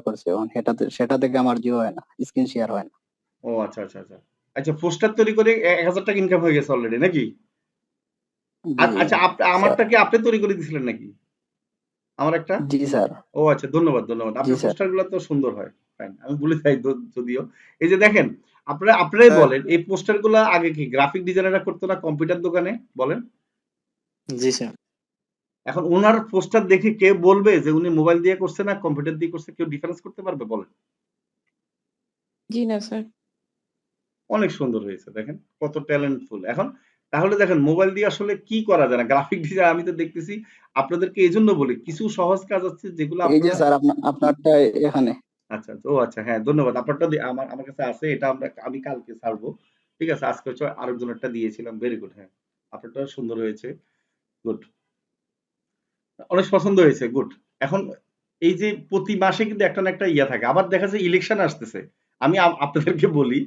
করছে, এখন সেটা থেকে আমার জিও হয় না, স্ক্রিন শেয়ার হয় না। ও আচ্ছা আচ্ছা আচ্ছা। আচ্ছা পোস্টার তৈরি করে ১,০০০ টাকা ইনকাম হয়ে গেছে অলরেডি নাকি? জি আচ্ছা স্যার। আমারটা কি আপনি তৈরি করে দিছিলেন নাকি? আমার একটা? জি স্যার। ও আচ্ছা ধন্যবাদ, ধন্যবাদ। জি আপনার স্যার। পোস্টার গুলো তো সুন্দর হয়। ফাইন। আমি ভুলে যাই যদিও। এই যে দেখেন, আপনারাই স্যার। বলেন এই পোস্টার গুলা আগে কি গ্রাফিক ডিজাইনাররা করতো না কম্পিউটার দোকানে? বলেন। জি স্যার। এখন উনার পোস্টার দেখে কেউ বলবে যে উনি মোবাইল দিয়ে করছে না কম্পিউটার দিয়ে করছে? কেউ ডিফারেন্স করতে পারবে বলেন? জি না স্যার। অনেক সুন্দর হয়েছে দেখেন কত ট্যালেন্টফুল। এখন তাহলে দেখেন মোবাইল দিয়ে আসলে কি করা যায় না? গ্রাফিক ডিজাইন আমি তো দেখতেছি আপনাদেরকে এজন্য বলি কিছু সহজ কাজ আছে যেগুলো এই যে আপনারা স্যার আপনারটা এখানে। আচ্ছা, আচ্ছা। ও আচ্ছা হ্যাঁ, ধন্যবাদ। আপনারটা আমার কাছে আছে। এটা আমি কালকে ছাড়বো। ঠিক আছে? আজকে হচ্ছে আরেকজনেরটা দিয়েছিলাম। ভেরি গুড হ্যাঁ। আপনারটাও সুন্দর হয়েছে। গুড। অনেক পছন্দ হয়েছে। গুড। এখন এই যে প্রতি মাসে কিন্তু একটা না একটা ইয়া থাকে। আবার দেখা যায় ইলেকশন আসতেছে। আমি আপনাদেরকে বলি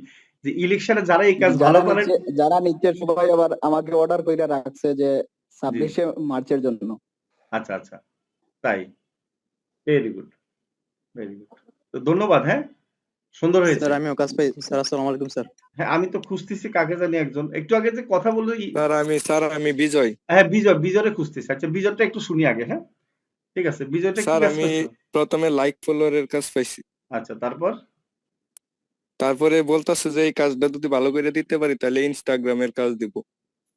যে ইলেকশনে যারা এই কাজ ভালো পারেন যারা নিচ্ছে সবাই আবার আমাকে অর্ডার কইরা রাখছে যে জি। 26শে মার্চের জন্য। আচ্ছা, আচ্ছা। তাই। Very good, very good. তো ধন্যবাদ হ্যাঁ। সুন্দর হয়েছে। স্যার আমিও কাজ পাই। স্যার আসসালামু আলাইকুম স্যার। হ্যাঁ, আমি তো খুঁজতেছি কাকে জানি একজন। একটু আগে যে কথা বলল স্যার আমি বিজয়। হ্যাঁ, বিজয়রে খুঁজতেছি। আচ্ছা বিজয়টা একটু শুনি আগে হ্যাঁ? ঠিক আছে। বিজয়টা কি স্যার কাজ আমি পাইছো? প্রথমে লাইক ফলোয়ারের কাজ পাইছি। আচ্ছা তারপর? তারপরে বলতাছে যে এই কাজটা যদি ভালো করে দিতে পারি তাহলে ইনস্টাগ্রামের কাজ দিব।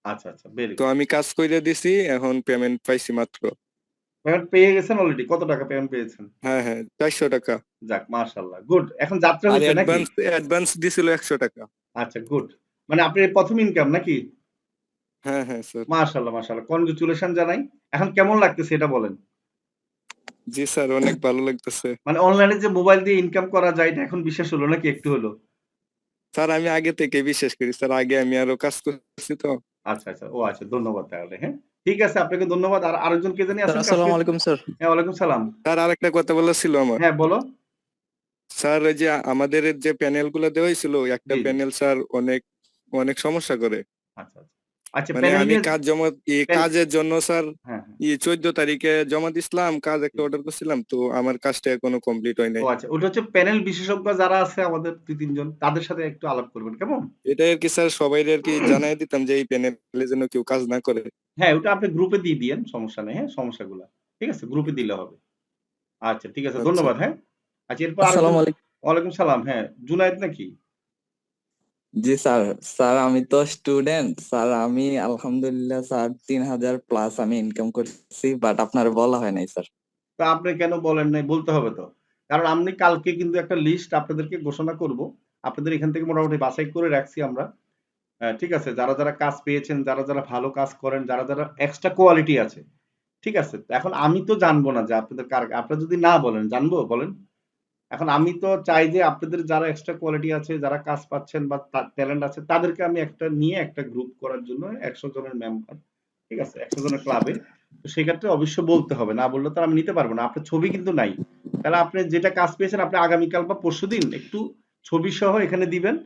আচ্ছা, আচ্ছা ভেরি তো গুড। আমি কাজ কইরা দিছি, এখন পেমেন্ট পাইছি মাত্র। পেমেন্ট পেয়ে গেছেন অলরেডি? কত টাকা পেমেন্ট পেয়েছেন? হ্যাঁ হ্যাঁ, 400 টাকা। যাক মাশাআল্লাহ। গুড। এখন যাত্রা আর হইছে নাকি? অ্যাডভান্স দিছিল 100 টাকা। আচ্ছা গুড। মানে আপনার প্রথম ইনকাম নাকি? হ্যাঁ হ্যাঁ স্যার। মাশাআল্লাহ, মাশাআল্লাহ। কনগ্রাচুলেশন জানাই। এখন কেমন লাগতেছে এটা বলেন? জি স্যার, অনেক ভালো লাগতেছে। মানে অনলাইনে যে মোবাইল দিয়ে ইনকাম করা যায় এটা এখন বিশ্বাস হলো নাকি একটু হলো? স্যার আমি আগে থেকে বিশ্বাস করি স্যার, আগে আমি আরো কাজ করছি তো। আচ্ছা, আচ্ছা। ও আচ্ছা ধন্যবাদ তাহলে হ্যাঁ। ঠিক আছে আপনাকে ধন্যবাদ। আর আরেকজন কে জানি স্যার আছেন কাজ আসসালামু পেয়েছেন? আলাইকুম স্যার। হ্যাঁ, ওয়ালাইকুম সালাম। স্যার আরেকটা কথা বলার ছিল আমার। হ্যাঁ, বলো। স্যার ওই যে আমাদের যে প্যানেল গুলো দেওয়া হয়েছিল, একটা জি, জি। প্যানেল স্যার অনেক অনেক সমস্যা করে। আচ্ছা, আচ্ছা। আচ্ছা মানে প্যানেল আমি নিয়ে প্যান কাজের জন্য স্যার হ্যাঁ, হ্যাঁ। 14 তারিখে জমা দিছিলাম, কাজ জি। একটা অর্ডার করছিলাম, তো আমার কাজটা এখনো কমপ্লিট হয় ও নাই। আচ্ছা। ওটা হচ্ছে প্যানেল বিশেষজ্ঞ যারা আছে আমাদের ২-৩ জন তাদের সাথে একটু আলাপ করবেন। কেমন? এটাই আর কি স্যার, সবাই আর কি জানাই দিতাম যে এই প্যানেলের জন্য কেউ কাজ না করে। হ্যাঁ, ওটা আপনি গ্রুপে দিয়ে দিয়েন। সমস্যা নেই। হ্যাঁ, সমস্যাগুলা। ঠিক আছে? গ্রুপে দিলে হবে। আচ্ছা ঠিক আছে। আচ্ছা। ধন্যবাদ হ্যাঁ। আচ্ছা এরপর আরেকজন আসসালামু আলাইকুম। ওয়ালাইকুম সালাম। হ্যাঁ, জুনায়েদ নাকি? জি স্যার। স্যার আমি তো স্টুডেন্ট স্যার, আমি আলহামদুলিল্লাহ স্যার 3000+ আমি ইনকাম করছি, বাট আপনার বলা হয় নাই স্যার। তা আপনি কেন বলেন নাই? বলতে হবে তো। কারণ আমি কালকে কিন্তু একটা লিস্ট আপনাদেরকে ঘোষণা করব। আপনাদের এখান থেকে মোটামুটি বাছাই করে রাখছি আমরা। ঠিক আছে? যারা কাজ পেয়েছেন, যারা ভালো কাজ করেন, যারা এক্সট্রা কোয়ালিটি আছে। ঠিক আছে? এখন আমি তো জানবো না যে আপনাদের আপনারা যদি না বলেন, জানবো? বলেন? এখন আমি তো চাই যে আপনাদের যারা এক্সট্রা কোয়ালিটি আছে, যারা কাজ পাচ্ছেন বা ট্যালেন্ট আছে তাদেরকে আমি নিয়ে একটা গ্রুপ করার জন্য ১০০ জনের মেম্বার। ঠিক আছে? ১০০ জনের ক্লাবে। তো সেক্ষেত্রে অবশ্যই বলতে হবে। না বললে তো আমি নিতে পারব না। আপনার ছবি কিন্তু নাই। তাহলে আপনি যেটা কাজ পেয়েছেন আপনি আগামীকাল বা পরশুদিন একটু ছবি সহ এখানে দিবেন।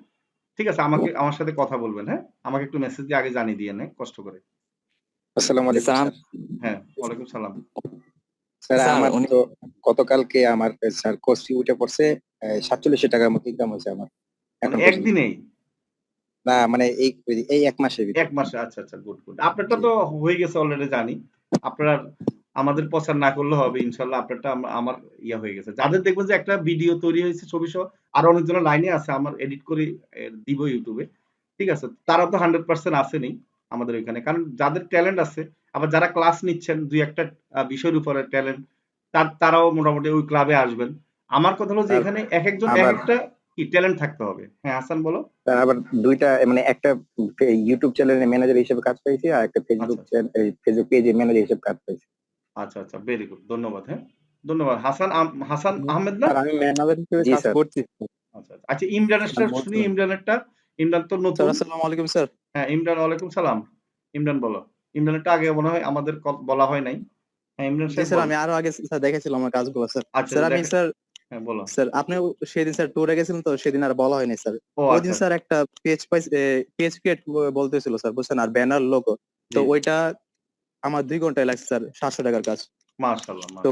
ঠিক আছে? আমার সাথে কথা বলবেন, হ্যাঁ? আমাকে একটু মেসেজ দিয়ে আগে জানিয়ে দিয়েন, হ্যাঁ? কষ্ট করে। আসসালামু জি আলাইকুম স্যার। স্যার। হ্যাঁ, ওয়ালাইকুম সালাম। স্যার স্যার আমার উনি তো গতকালকে আমার স্যার কোর্সটি উঠে পড়ছে, 47 টাকার মতো ইনকাম হয়েছে আমার মানে এখন পর্যন্ত। একদিনেই? না মানে এই এক মাসের ১ ভিতরে। মাসে আচ্ছা, আচ্ছা গুড, গুড। আপনারটা জি। তো হয়ে গেছে অলরেডি জানি। আপনার আমাদের প্রচার না করলেও হবে ইনশাআল্লাহ আপনারটা আমার ইয়া হয়ে গেছে। যাদের দেখবেন যে একটা ভিডিও তৈরি হয়েছে ছবি সহ আরো অনেকজনের লাইনে আছে আমার এডিট করে দিব YouTube এ। ঠিক আছে? তারা তো 100% আসেনি আমাদের ওইখানে। কারণ যাদের ট্যালেন্ট আছে আবার যারা ক্লাস নিচ্ছেন ২-১ টা বিষয়ের উপরে ট্যালেন্ট তারাও মোটামুটি ওই ক্লাবে আসবেন। আমার কথা হলো যে স্যার এখানে একেকজন আবার একেকটা কি ট্যালেন্ট থাকতে হবে। হ্যাঁ, হাসান বলো। স্যার আবার দুইটা মানে একটা ইউটিউব চ্যানেলের ম্যানেজার হিসেবে কাজ পাইছি, আর একটা আচ্ছা, ফেসবুক পেজের ম্যানেজার হিসেবে কাজ পাইছি। আচ্ছা, আচ্ছা ভেরি গুড। ধন্যবাদ হ্যাঁ। ধন্যবাদ। হাসান আহমেদ না? স্যার আমি ম্যানেজার হিসেবে জি কাজ স্যার। করছি। আচ্ছা, আচ্ছা। আচ্ছা ইমরানেরটা শুনি ইমরানেরটা। ইমরান তো স্যার নতুন। আসসালামু আলাইকুম স্যার। হ্যাঁ, ইমরান ওয়ালাইকুম সালাম। ইমরান বলো। ইমরানেরটা আগে মনে হয় আমাদের বলা হয় নাই। হ্যাঁ, ইমরান জি সাহেব স্যার, বলো। আমি আরো আগে স্যার দেখেছিলাম আমার কাজগুলো স্যার। আচ্ছা স্যার আমি দেখেন স্যার হ্যাঁ, বলো। স্যার আপনি সেদিন স্যার ট্যুরে গেছিলেন, তো সেদিন আর বলা হয়নি স্যার। ও ওই দিন আচ্ছা। স্যার একটা পেজ ক্রিয়েট বলতেছিল স্যার, বুঝছেন, আর ব্যানার লোগো। তো জি, জি। ওইটা আমার 2 ঘন্টায় লাগছে স্যার, 700 টাকার কাজ। মাশাআল্লাহ তো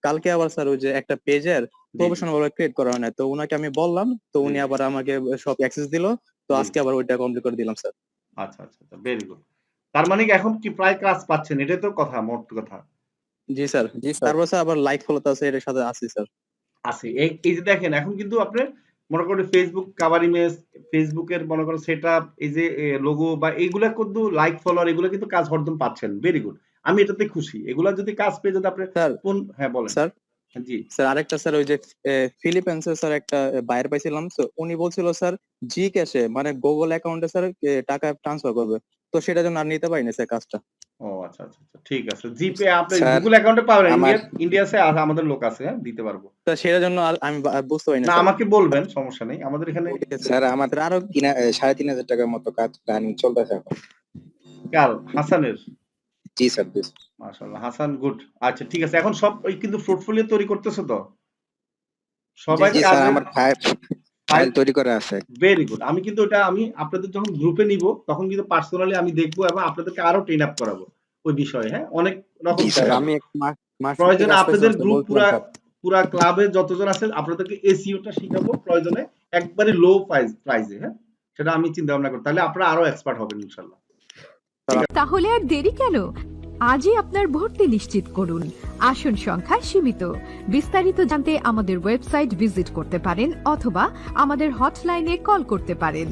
কালকে আবার স্যার ওই যে একটা পেজের প্রফেশনাল ভাবে ক্রিয়েট করা হয় না, তো উনাকে আমি বললাম, তো উনি জি। আবার আমাকে সব অ্যাক্সেস দিল, তো জি। আজকে আবার ওইটা কমপ্লিট করে দিলাম স্যার। আচ্ছা আচ্ছা আচ্ছা, ভেরি গুড। তার মানে কি এখন কি প্রায় কাজ পাচ্ছেন, এটাই তো কথা, মোট কথা। জি স্যার। জি স্যার। তারপর স্যার আবার লাইক ফলো তো আছে, এর সাথে আছি স্যার। আছে এই যে দেখেন, এখন কিন্তু আপনি মনে করেন ফেসবুক কাভার ইমেজ, ফেসবুকের মনে করেন সেটআপ, এই যে লোগো বা এইগুলা কিন্তু লাইক ফলোয়ার, এগুলো কিন্তু কাজ হরদম পাচ্ছেন, ভেরি গুড। আমি এটাতে খুশি। এগুলা যদি কাজ পেয়ে যদি আপনি স্যার কোন, হ্যাঁ বলেন। স্যার জি স্যার আরেকটা স্যার, ওই যে ফিলিপাইন্সে স্যার একটা বায়ার পাইছিলাম, তো উনি বলছিল স্যার জি ক্যাশে মানে গুগল অ্যাকাউন্টে স্যার টাকা ট্রান্সফার করবে, তো সেটার জন্য আর নিতে পারিনি স্যার কাজটা। ও আচ্ছা আচ্ছা আচ্ছা, ঠিক আছে। জিপে আপনি স্যার, গুগল অ্যাকাউন্টে পাবেন, আমার ইন্ডিয়াতে আমাদের লোক আছে, হ্যাঁ দিতে পারবো। তো সেটার জন্য আমি বুঝতে পারিনি না স্যার। আমাকে বলবেন, সমস্যা নেই, আমাদের এখানে। স্যার আমার স্যার আরো 3,500 টাকার মতো কাজ রানিং চলতেছে এখন। কাল হাসানের। জি স্যার, জি স্যার। মাশাআল্লাহ, হাসান গুড। আচ্ছা ঠিক আছে, এখন সব ওই কিন্তু পোর্টফোলিও তৈরি করতেছে তো সবাই জি স্যার, কাজের আমার ফাইল তৈরি করা আছে। Very good. আমি কিন্তু এটা আমি আপনাদের যখন গ্রুপে নিব তখন কিন্তু পার্সোনালি আমি দেখবো এবং আপনাদেরকে আরো ট্রেন আপ করাবো ওই বিষয়ে, হ্যাঁ অনেক রকম জি স্যার, শেখাবো। আমি এক মাস প্রয়োজনে আপনাদের গ্রুপ পুরা ক্লাবে যতজন আছে আপনাদেরকে এসইওটা শিখাবো, প্রয়োজনে একবারে লো প্রাইজে, হ্যাঁ সেটা আমি চিন্তা ভাবনা করি, তাহলে আপনারা আরো এক্সপার্ট হবেন ইনশাআল্লাহ। তাহলে আর দেরি কেন? আজই আপনার ভর্তি নিশ্চিত করুন। আসন সংখ্যা সীমিত। বিস্তারিত জানতে আমাদের ওয়েবসাইট ভিজিট করতে পারেন অথবা আমাদের হটলাইনে কল করতে পারেন।